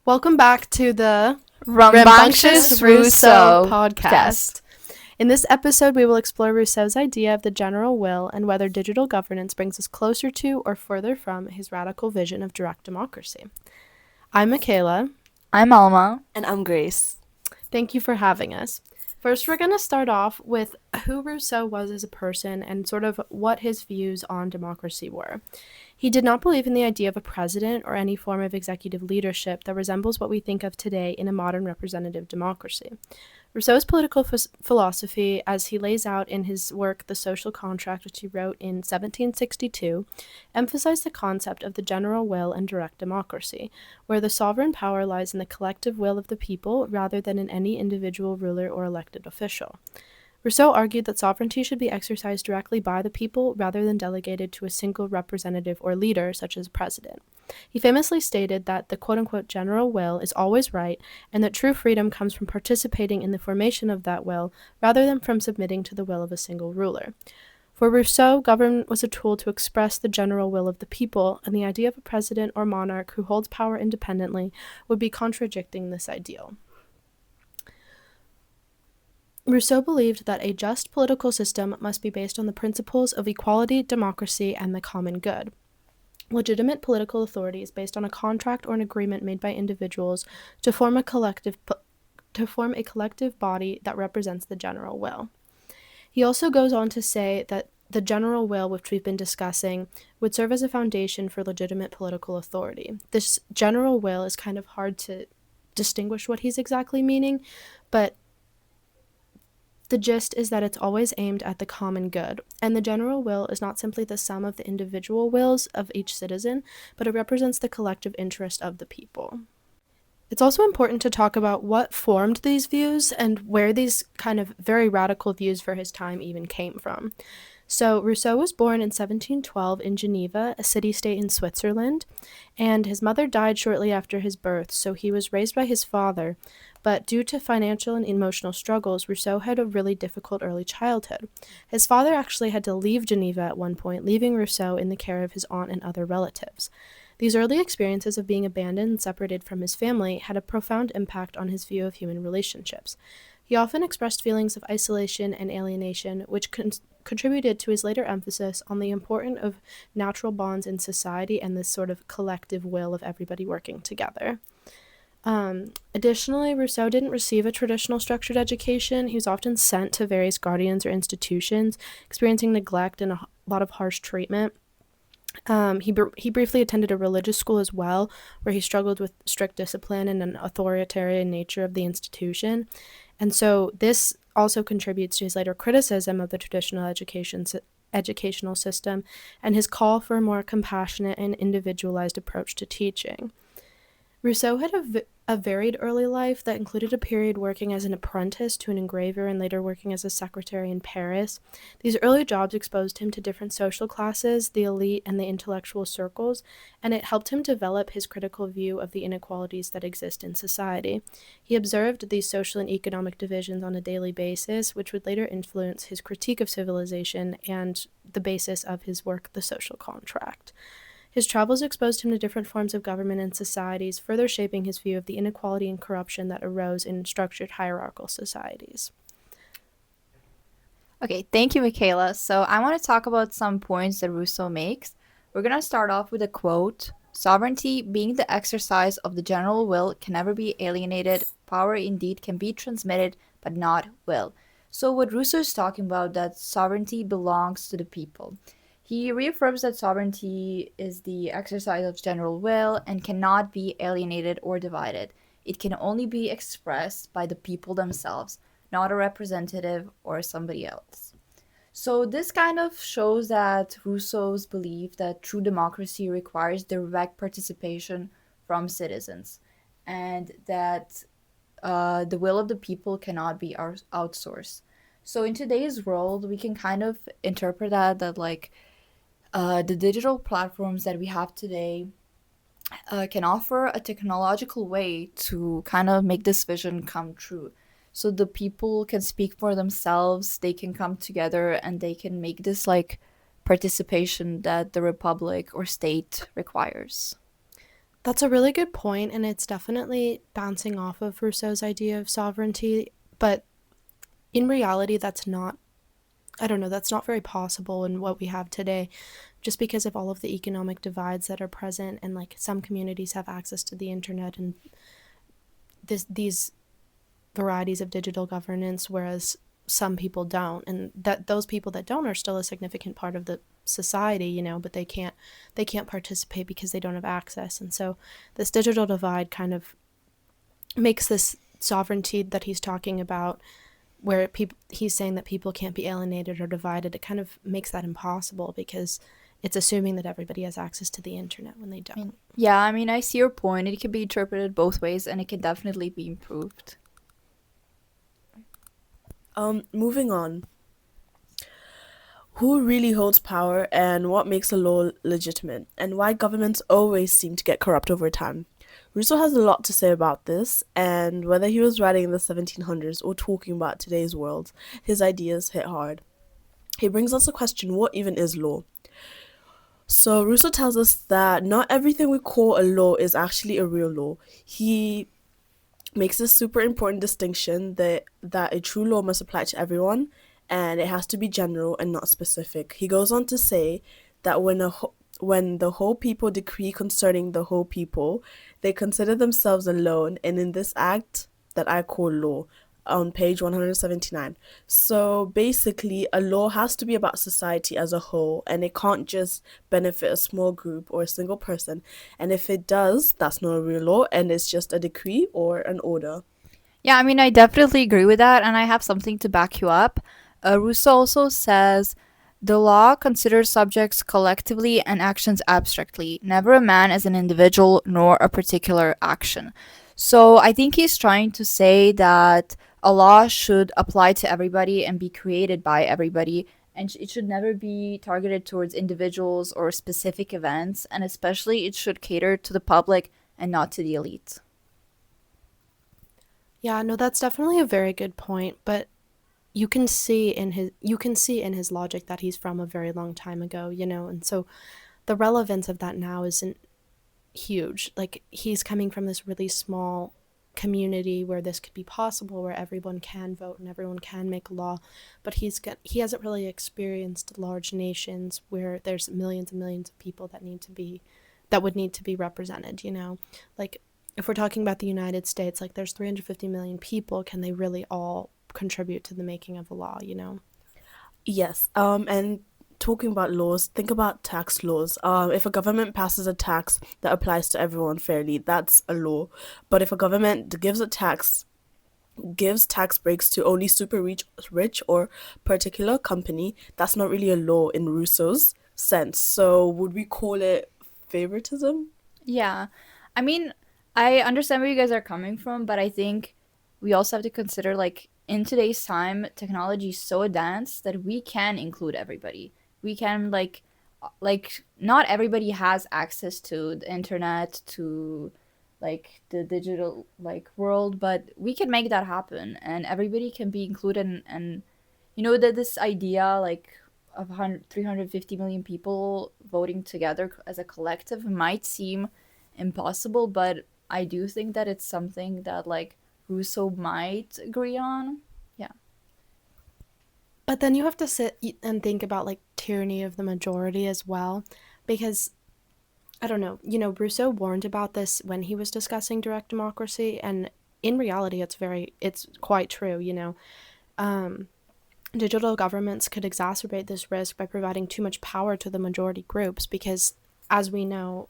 Welcome back to the Rambunctious Rousseau podcast. In this episode, we will explore Rousseau's idea of the general will and whether digital governance brings us closer to or further from his radical vision of direct democracy. I'm Makayla. I'm Alma. And I'm Grace. Thank you for having us. First, we're going to start off with who Rousseau was as a person and sort of what his views on democracy were. He did not believe in the idea of a president or any form of executive leadership that resembles what we think of today in a modern representative democracy. Rousseau's political philosophy, as he lays out in his work The Social Contract, which he wrote in 1762, emphasized the concept of the general will and direct democracy, where the sovereign power lies in the collective will of the people rather than in any individual ruler or elected official. Rousseau argued that sovereignty should be exercised directly by the people rather than delegated to a single representative or leader, such as a president. He famously stated that the quote-unquote general will is always right, and that true freedom comes from participating in the formation of that will rather than from submitting to the will of a single ruler. For Rousseau, government was a tool to express the general will of the people, and the idea of a president or monarch who holds power independently would be contradicting this ideal. Rousseau believed that a just political system must be based on the principles of equality, democracy, and the common good. Legitimate political authority is based on a contract or an agreement made by individuals to form a collective body that represents the general will. He also goes on to say that the general will, which we've been discussing, would serve as a foundation for legitimate political authority. This general will is kind of hard to distinguish what he's exactly meaning, but the gist is that it's always aimed at the common good, and the general will is not simply the sum of the individual wills of each citizen, but it represents the collective interest of the people. It's also important to talk about what formed these views and where these kind of very radical views for his time even came from. So Rousseau was born in 1712 in Geneva, a city-state in Switzerland, and his mother died shortly after his birth, so he was raised by his father. But due to financial and emotional struggles, Rousseau had a really difficult early childhood. His father actually had to leave Geneva at one point, leaving Rousseau in the care of his aunt and other relatives. These early experiences of being abandoned and separated from his family had a profound impact on his view of human relationships. He often expressed feelings of isolation and alienation, which contributed to his later emphasis on the importance of natural bonds in society and this sort of collective will of everybody working together. Additionally, Rousseau didn't receive a traditional structured education. He was often sent to various guardians or institutions, experiencing neglect and a lot of harsh treatment. He briefly attended a religious school as well, where he struggled with strict discipline and an authoritarian nature of the institution. And so this also contributes to his later criticism of the traditional educational system and his call for a more compassionate and individualized approach to teaching. Rousseau had a varied early life that included a period working as an apprentice to an engraver and later working as a secretary in Paris. These early jobs exposed him to different social classes, the elite, and the intellectual circles, and it helped him develop his critical view of the inequalities that exist in society. He observed these social and economic divisions on a daily basis, which would later influence his critique of civilization and the basis of his work, The Social Contract. His travels exposed him to different forms of government and societies, further shaping his view of the inequality and corruption that arose in structured hierarchical societies. Okay, thank you, Makayla. So I want to talk about some points that Rousseau makes. We're going to start off with a quote. Sovereignty, being the exercise of the general will, can never be alienated. Power indeed can be transmitted, but not will. So what Rousseau is talking about, that sovereignty belongs to the people. He reaffirms that sovereignty is the exercise of general will and cannot be alienated or divided. It can only be expressed by the people themselves, not a representative or somebody else. So this kind of shows that Rousseau's belief that true democracy requires direct participation from citizens, and that the will of the people cannot be outsourced. So in today's world, we can kind of interpret that like the digital platforms that we have today can offer a technological way to kind of make this vision come true. So the people can speak for themselves, they can come together, and they can make this like participation that the republic or state requires. That's a really good point, and it's definitely bouncing off of Rousseau's idea of sovereignty. But in reality, that's not, I don't know, that's not very possible in what we have today, just because of all of the economic divides that are present. And like some communities have access to the internet and these varieties of digital governance, whereas some people don't, and that those people that don't are still a significant part of the society, but they can't participate because they don't have access. And so this digital divide kind of makes this sovereignty that he's talking about, where people he's saying that people can't be alienated or divided, it kind of makes that impossible because it's assuming that everybody has access to the internet when they I mean, don't. yeah, I mean, I see your point. It can be interpreted both ways and it can definitely be improved. Moving on. Who really holds power and what makes a law legitimate, and why governments always seem to get corrupt over time? Rousseau has a lot to say about this, and whether he was writing in the 1700s or talking about today's world, his ideas hit hard. He brings us a question: what even is law? So, Rousseau tells us that not everything we call a law is actually a real law. He makes this super important distinction that a true law must apply to everyone and it has to be general and not specific. He goes on to say that when the whole people decree concerning the whole people, they consider themselves alone, and in this act that I call law, on page 179. So basically, a law has to be about society as a whole, and it can't just benefit a small group or a single person. And if it does, that's not a real law, and it's just a decree or an order. Yeah, I mean, I definitely agree with that, and I have something to back you up. Rousseau also says the law considers subjects collectively and actions abstractly, never a man as an individual nor a particular action. So I think he's trying to say that a law should apply to everybody and be created by everybody, and it should never be targeted towards individuals or specific events, and especially it should cater to the public and not to the elite. Yeah, no, that's definitely a very good point, but you can see in his logic that he's from a very long time ago, and so the relevance of that now isn't huge. Like he's coming from this really small community where this could be possible, where everyone can vote and everyone can make a law, but he hasn't really experienced large nations where there's millions and millions of people that would need to be represented. Like if we're talking about the United States, like there's 350 million people, can they really all contribute to the making of a law? Yes, and talking about laws, think about tax laws. If a government passes a tax that applies to everyone fairly, that's a law. But if a government gives tax breaks to only rich or particular company, that's not really a law in Rousseau's sense. So would we call it favoritism? Yeah. I mean, I understand where you guys are coming from, but I think we also have to consider like in today's time, technology is so advanced that we can include everybody. We can like not everybody has access to the internet, to like the digital like world, but we can make that happen and everybody can be included, and you know that this idea like of 350 million people voting together as a collective might seem impossible, but I do think that it's something that like Russo might agree on. Yeah. But then you have to sit and think about like tyranny of the majority as well, because I don't know, Rousseau warned about this when he was discussing direct democracy, and in reality, it's quite true. Um, Digital governments could exacerbate this risk by providing too much power to the majority groups, because, as we know,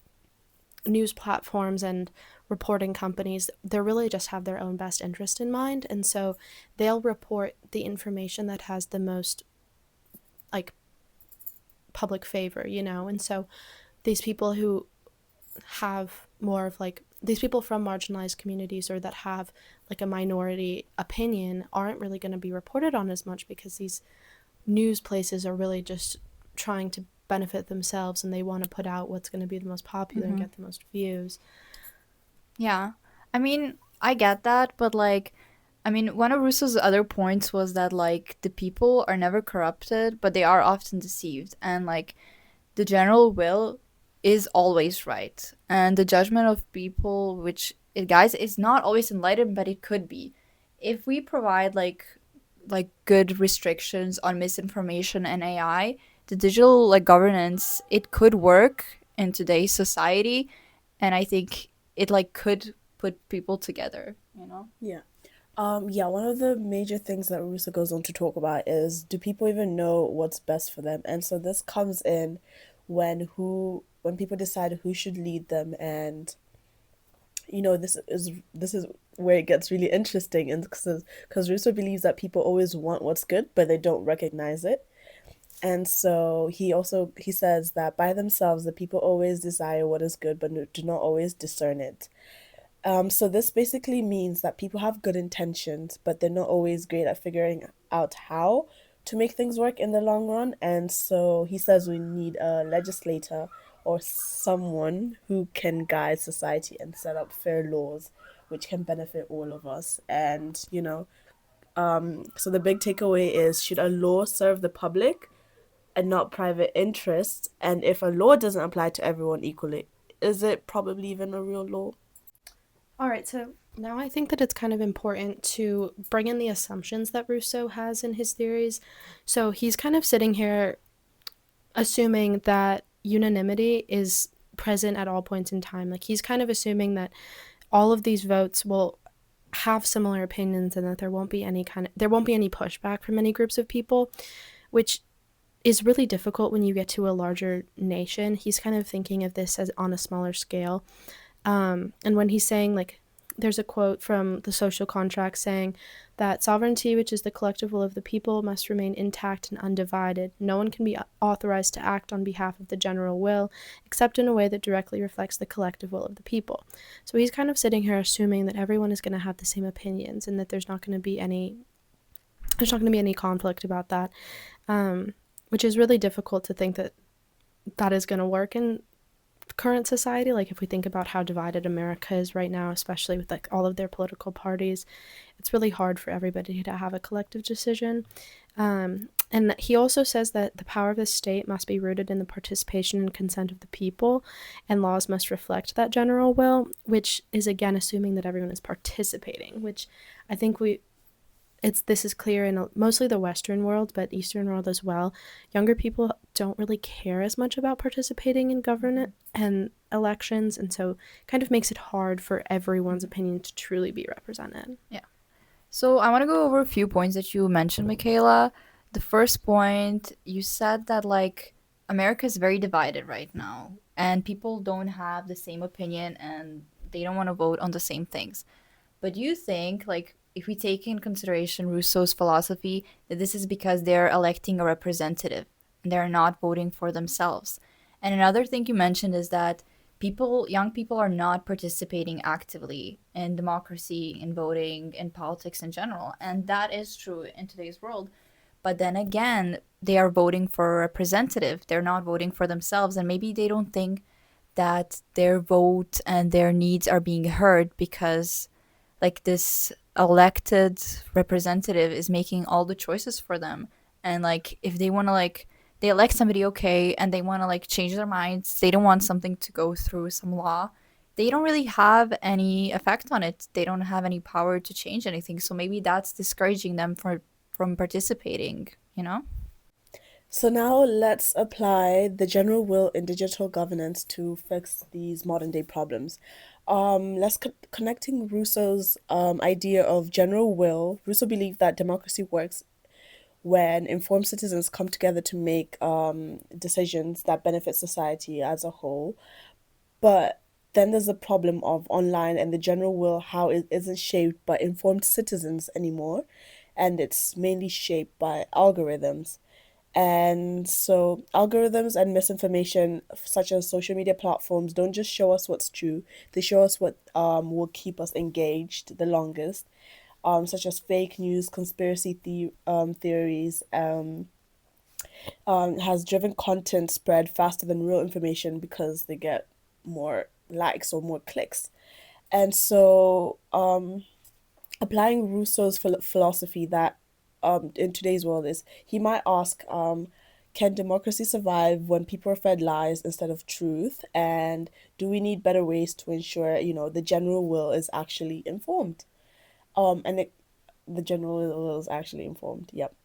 news platforms and reporting companies, they really just have their own best interest in mind, and so they'll report the information that has the most like public favor. And so these people who have more of like these people from marginalized communities, or that have like a minority opinion, aren't really going to be reported on as much, because these news places are really just trying to benefit themselves, and they want to put out what's going to be the most popular and Mm-hmm. get the most views. Yeah. I mean, I get that, but like, I mean, one of Russo's other points was that like the people are never corrupted, but they are often deceived. And like the general will is always right. And the judgment of people, which it, guys, is not always enlightened, but it could be. If we provide good restrictions on misinformation and AI, the digital like governance, it could work in today's society, and I think it like could put people together, you know? Yeah. Yeah, one of the major things that Russo goes on to talk about is, do people even know what's best for them? And so this comes in when people decide who should lead them. And this is where it gets really interesting, and because Russo believes that people always want what's good, but they don't recognize it. And so he says that by themselves the people always desire what is good, but do not always discern it. So this basically means that people have good intentions, but they're not always great at figuring out how to make things work in the long run. And so he says we need a legislator or someone who can guide society and set up fair laws which can benefit all of us. And so the big takeaway is, should a law serve the public and not private interests? And if a law doesn't apply to everyone equally, is it probably even a real law? All right, so now I think that it's kind of important to bring in the assumptions that Rousseau has in his theories. So he's kind of sitting here assuming that unanimity is present at all points in time. Like he's kind of assuming that all of these votes will have similar opinions and that there won't be any pushback from any groups of people, which is really difficult when you get to a larger nation. He's kind of thinking of this as on a smaller scale. And when he's saying, like, there's a quote from the social contract saying that sovereignty, which is the collective will of the people, must remain intact and undivided. No one can be authorized to act on behalf of the general will, except in a way that directly reflects the collective will of the people. So he's kind of sitting here assuming that everyone is going to have the same opinions and that there's not going to be any conflict about that, which is really difficult to think that that is going to work in current society. Like if we think about how divided America is right now, especially with like all of their political parties, it's really hard for everybody to have a collective decision. And he also says that the power of the state must be rooted in the participation and consent of the people, and laws must reflect that general will, which is again assuming that everyone is participating, which I think this is clear in mostly the Western world, but Eastern world as well. Younger people don't really care as much about participating in government and elections, and so kind of makes it hard for everyone's opinion to truly be represented. Yeah. So I want to go over a few points that you mentioned, Makayla. The first point, you said that like America is very divided right now, and people don't have the same opinion, and they don't want to vote on the same things. But do you think, like, if we take in consideration Rousseau's philosophy, that this is because they're electing a representative and they're not voting for themselves? And another thing you mentioned is that young people are not participating actively in democracy, in voting, in politics in general. And that is true in today's world. But then again, they are voting for a representative. They're not voting for themselves. And maybe they don't think that their vote and their needs are being heard because like this elected representative is making all the choices for them. And like if they want to like they elect somebody, okay, and they want to like change their minds, they don't want something to go through some law, they don't really have any effect on it, they don't have any power to change anything, so maybe that's discouraging them from participating, you know? So now let's apply the general will in digital governance to fix these modern day problems. Let's connecting Rousseau's idea of general will. Rousseau believed that democracy works when informed citizens come together to make decisions that benefit society as a whole. But then there's the problem of online and the general will, how it isn't shaped by informed citizens anymore, and it's mainly shaped by algorithms. And so, algorithms and misinformation, such as social media platforms, don't just show us what's true, they show us what will keep us engaged the longest, such as fake news, theories, has driven content spread faster than real information because they get more likes or more clicks. And so, applying Rousseau's philosophy that in today's world is, he might ask, Can democracy survive when people are fed lies instead of truth? And do we need better ways to ensure, the general will is actually informed? And the general will is actually informed. Yep,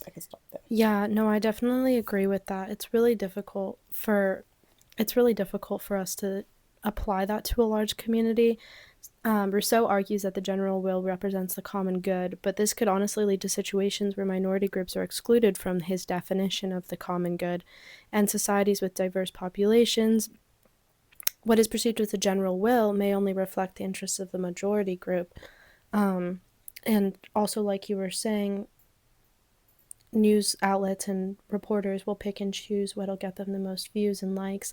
I can stop there. Yeah, no, I definitely agree with that. It's really difficult for us to apply that to a large community. Rousseau argues that the general will represents the common good, but this could honestly lead to situations where minority groups are excluded from his definition of the common good, and societies with diverse populations, what is perceived as the general will may only reflect the interests of the majority group. Um, and also, like you were saying, news outlets and reporters will pick and choose what'll get them the most views and likes.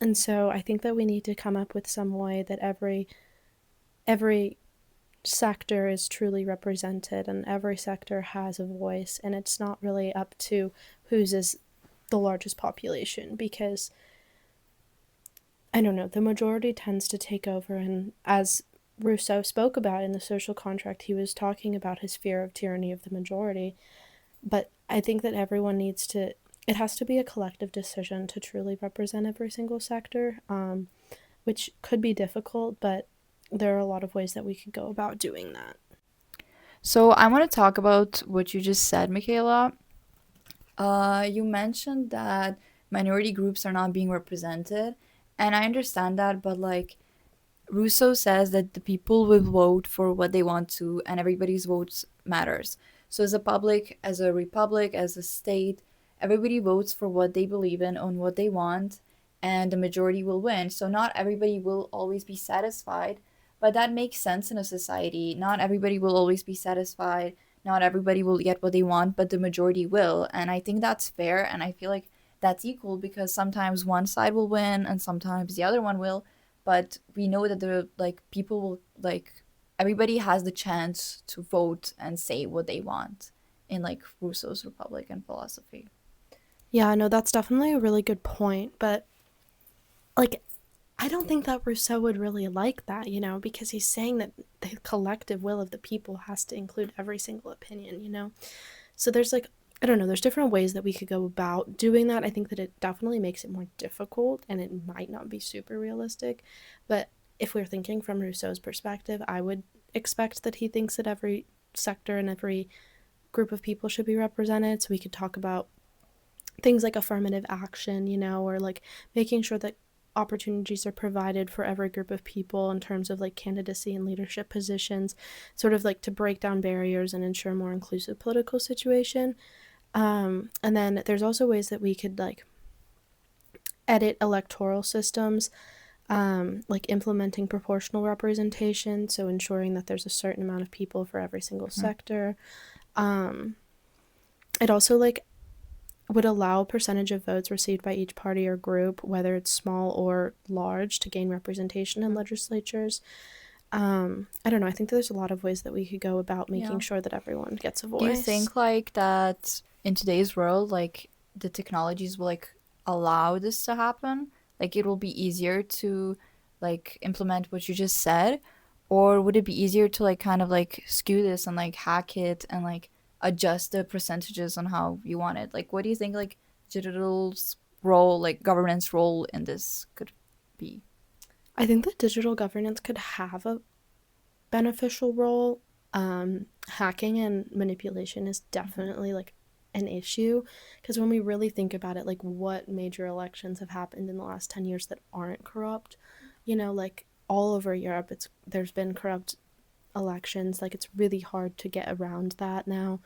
And so I think that we need to come up with some way that every sector is truly represented and every sector has a voice, and it's not really up to whose is the largest population, because I don't know, the majority tends to take over. And as Rousseau spoke about in the social contract, he was talking about his fear of tyranny of the majority. But I think that it has to be a collective decision to truly represent every single sector, which could be difficult, but there are a lot of ways that we could go about doing that. So I want to talk about what you just said, Makayla. You mentioned that minority groups are not being represented, and I understand that, but like Rousseau says that the people will vote for what they want to, and everybody's votes matters. So as a public, as a republic, as a state, everybody votes for what they believe in, on what they want, and the majority will win. So not everybody will always be satisfied, but that makes sense in a society. Not everybody will always be satisfied. Not everybody will get what they want, but the majority will. And I think that's fair, and I feel like that's equal because sometimes one side will win and sometimes the other one will, but we know that the like people will like everybody has the chance to vote and say what they want in like Rousseau's Republic and philosophy. Yeah, no, that's definitely a really good point, but like I don't think that Rousseau would really like that, because he's saying that the collective will of the people has to include every single opinion. So there's like, I don't know, there's different ways that we could go about doing that. I think that it definitely makes it more difficult and it might not be super realistic. But if we're thinking from Rousseau's perspective, I would expect that he thinks that every sector and every group of people should be represented. So we could talk about things like affirmative action, or like making sure that opportunities are provided for every group of people in terms of like candidacy and leadership positions, sort of like to break down barriers and ensure a more inclusive political situation. And then there's also ways that we could like edit electoral systems, like implementing proportional representation, so ensuring that there's a certain amount of people for every single Mhm. sector. It also like would allow a percentage of votes received by each party or group, whether it's small or large, to gain representation in legislatures. I don't know. I think there's a lot of ways that we could go about making Yeah. sure that everyone gets a Do you voice. think like that in today's world, like the technologies will like allow this to happen? Like it will be easier to like implement what you just said, or would it be easier to like kind of like skew this and like hack it and like adjust the percentages on how you want it? Like what do you think like digital's role, like government's role in this could be? I think that digital governance could have a beneficial role. Hacking and manipulation is Mhm. definitely like an issue, because when we really think about it, like what major elections have happened in the last 10 years that aren't corrupt, like all over Europe, there's been corrupt elections. Like it's really hard to get around that now.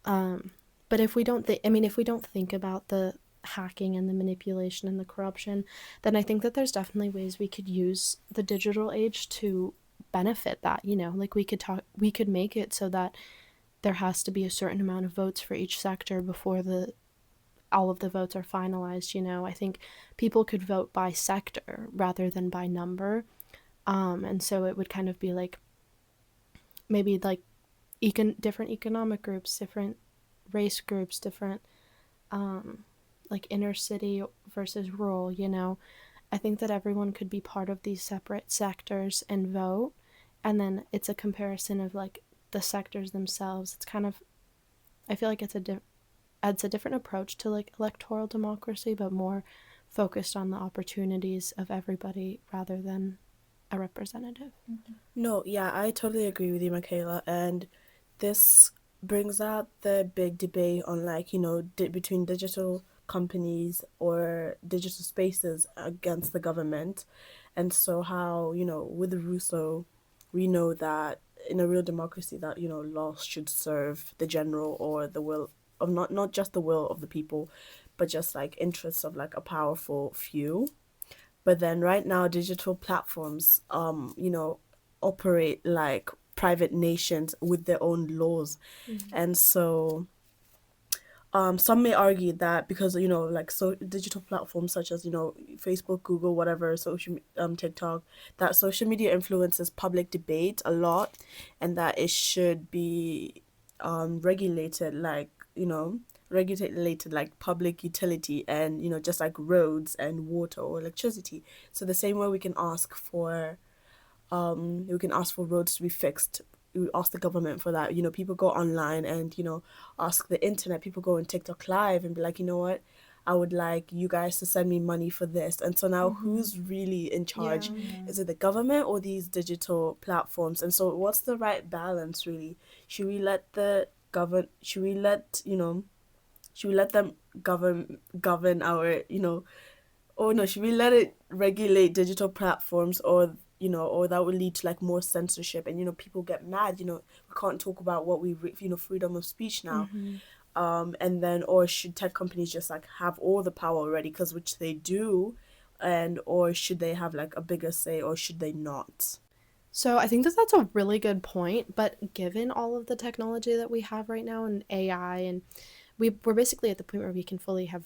Um, but if we don't think about the hacking and the manipulation and the corruption, then I think that there's definitely ways we could use the digital age to benefit that. Like we could make it so that there has to be a certain amount of votes for each sector before the all of the votes are finalized. I think people could vote by sector rather than by number. And so it would kind of be like maybe like different economic groups, different race groups, different um, like inner city versus rural. I think that everyone could be part of these separate sectors and vote, and then it's a comparison of like the sectors themselves. It's kind of, I feel like it's adds a different approach to like electoral democracy, but more focused on the opportunities of everybody rather than a representative. No, yeah, I totally agree with you, Makayla. And this brings out the big debate on, like, between digital companies or digital spaces against the government. And so how, with Rousseau, we know that in a real democracy that, laws should serve the general or the will of not just the will of the people, but just like interests of like a powerful few. But then right now, digital platforms, operate like private nations with their own laws. Mm-hmm. And so some may argue that because like so digital platforms such as Facebook, Google, whatever, TikTok, that social media influences public debate a lot, and that it should be regulated like regulated like public utility, and just like roads and water or electricity. So the same way we can ask for roads to be fixed. We ask the government for that. People go online and ask the internet. People go on TikTok live and be like, you know what, I would like you guys to send me money for this. And so now, who's really in charge? Yeah. Yeah. Is it the government or these digital platforms? And so what's the right balance, really? Should we let the govern should we let should we let them govern our or no, should we let it regulate digital platforms, or that would lead to like more censorship, and people get mad, we can't talk about what freedom of speech now. Mm-hmm. And then, or should tech companies just like have all the power already, because which they do, and or should they have like a bigger say, or should they not? So I think that that's a really good point, but given all of the technology that we have right now and AI, and we're basically at the point where we can fully have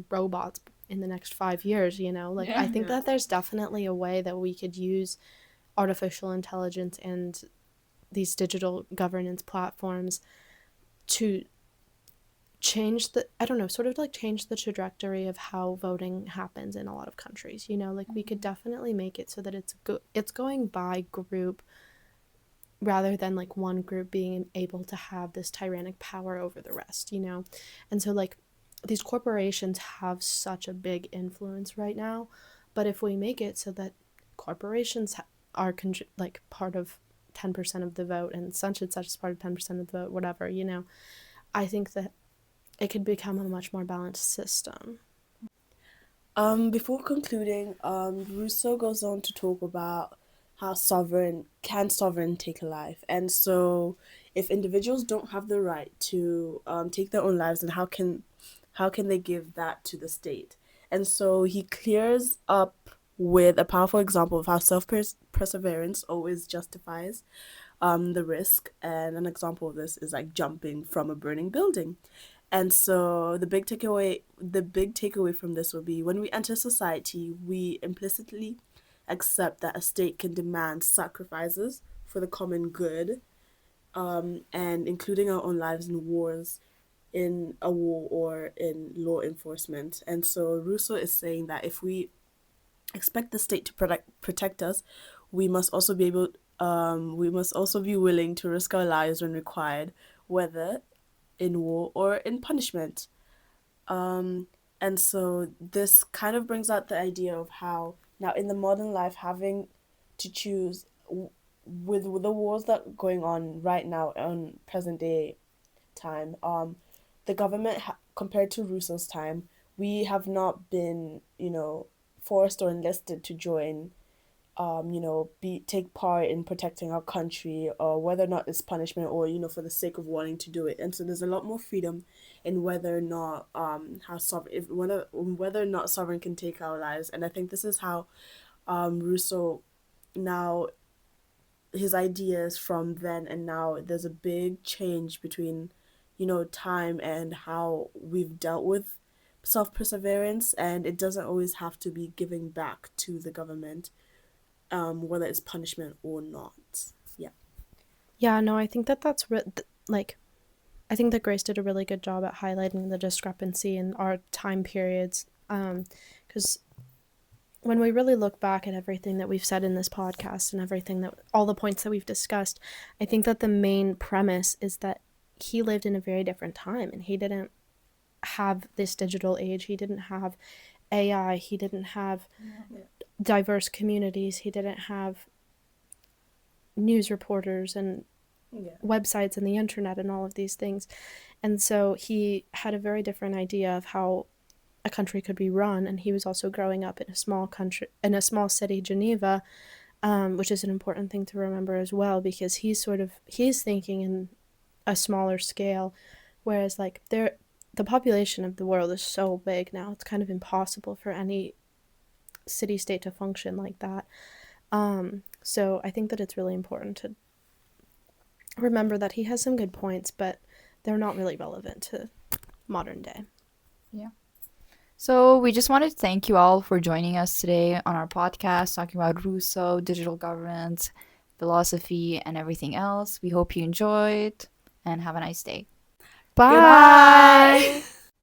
robots in the next 5 years, like I Yeah. think that there's definitely a way that we could use artificial intelligence and these digital governance platforms to change the, I don't know, sort of like change the trajectory of how voting happens in a lot of countries. Like we could definitely make it so that it's going by group rather than like one group being able to have this tyrannic power over the rest. And so like these corporations have such a big influence right now, but if we make it so that corporations are like part of 10% of the vote and such and such is part of 10% of the vote, whatever, I think that it could become a much more balanced system. Before concluding, Rousseau goes on to talk about how sovereign take a life, and so if individuals don't have the right to take their own lives, then how can they give that to the state? And so he clears up with a powerful example of how perseverance always justifies the risk, and an example of this is like jumping from a burning building. And so the big takeaway from this will be, when we enter society, we implicitly accept that a state can demand sacrifices for the common good, and including our own lives in a war or in law enforcement. And so Rousseau is saying that if we expect the state to protect us, we must also be willing to risk our lives when required, whether in war or in punishment. Um, and so this kind of brings out the idea of how now in the modern life, having to choose with the wars that are going on right now on present day time, the government compared to Rousseau's time, we have not been forced or enlisted to join, be take part in protecting our country, or whether or not it's punishment, or for the sake of wanting to do it. And so there's a lot more freedom in whether or not how sovereign if whether or not sovereign can take our lives. And I think this is how Rousseau, now his ideas from then and now, there's a big change between time and how we've dealt with self-perseverance, and it doesn't always have to be giving back to the government, whether it's punishment or not. Yeah. Yeah, no, I think that like, I think that Grace did a really good job at highlighting the discrepancy in our time periods. Because when we really look back at everything that we've said in this podcast and all the points that we've discussed, I think that the main premise is that he lived in a very different time, and he didn't have this digital age. He didn't have AI. He didn't have diverse communities. He didn't have news reporters and websites and the internet and all of these things. And so he had a very different idea of how a country could be run. And he was also growing up in a small small city, Geneva, which is an important thing to remember as well, because he's thinking in a smaller scale, whereas like the population of the world is so big now, it's kind of impossible for any city state to function like that. So I think that it's really important to remember that he has some good points, but they're not really relevant to modern day. Yeah. So we just wanted to thank you all for joining us today on our podcast, talking about Rousseau, digital governance, philosophy, and everything else. We hope you enjoyed and have a nice day. Bye. Goodbye.